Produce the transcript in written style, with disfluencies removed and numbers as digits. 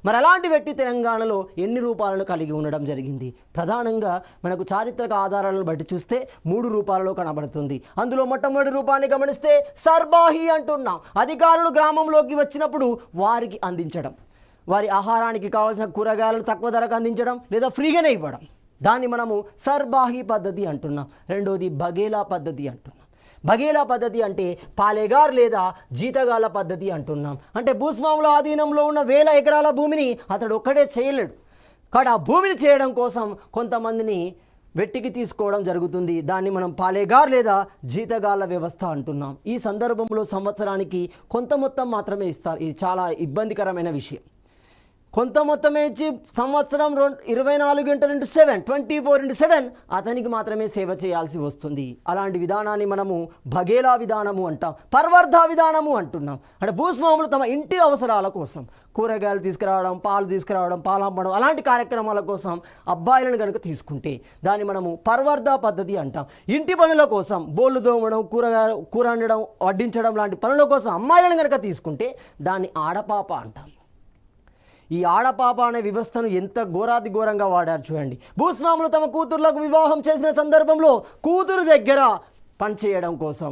మరి అలాంటి వ్యక్తి తెలంగాణలో ఎన్ని రూపాలను కలిగి ఉండడం జరిగింది? ప్రధానంగా మనకు చారిత్రక ఆధారాలను బట్టి చూస్తే 3 రూపాలలో కనబడుతుంది. అందులో మొట్టమొదటి రూపాన్ని గమనిస్తే సర్బాహి అంటున్నాం. అధికారులు గ్రామంలోకి వచ్చినప్పుడు వారికి అందించడం, వారి ఆహారానికి కావాల్సిన కూరగాయలను తక్కువ ధరకు అందించడం లేదా ఫ్రీగానే ఇవ్వడం, దాన్ని మనము సర్బాహి పద్ధతి అంటున్నాం. రెండోది బఘేలా పద్ధతి అంటున్నాం. బఘేలా పద్ధతి అంటే పాలేగార్ లేదా జీతగాల పద్ధతి అంటున్నాం. అంటే భూస్వాముల ఆధీనంలో ఉన్న 1000 ఎకరాల భూమిని అతడు ఒక్కడే చేయలేడు. కాబట్టి ఆ భూమిని చేయడం కోసం కొంతమందిని వెట్టికి తీసుకోవడం జరుగుతుంది. దాన్ని మనం పాలేగార్ లేదా జీతగాల వ్యవస్థ అంటున్నాం. ఈ సందర్భంలో సంవత్సరానికి కొంత మొత్తం మాత్రమే ఇస్తారు. ఇది చాలా ఇబ్బందికరమైన విషయం. కొంత మొత్తమే ఇచ్చి సంవత్సరం 24x7 24x7 అతనికి మాత్రమే సేవ చేయాల్సి వస్తుంది. అలాంటి విధానాన్ని మనము బఘేలా విధానము అంటాం, పర్వర్ధ విధానము అంటున్నాం. అంటే భూస్వాములు తమ ఇంటి అవసరాల కోసం కూరగాయలు తీసుకురావడం, పాలు తీసుకురావడం, పాలు అమ్మడం అలాంటి కార్యక్రమాల కోసం అబ్బాయిలను కనుక తీసుకుంటే దాన్ని మనము పర్వర్ధ పద్ధతి అంటాం. ఇంటి పనుల కోసం బోళ్ళు దోమడం, కూర వండడం, వడ్డించడం లాంటి పనుల కోసం అమ్మాయిలను కనుక తీసుకుంటే దాన్ని ఆడపాప అంటాం. ఈ ఆడపాప అనే వ్యవస్థను ఎంత ఘోరాతి ఘోరంగా వాడారు చూడండి. భూస్వాములు తమ కూతుర్లకు వివాహం చేసిన సందర్భంలో కూతురు దగ్గర పనిచేయడం కోసం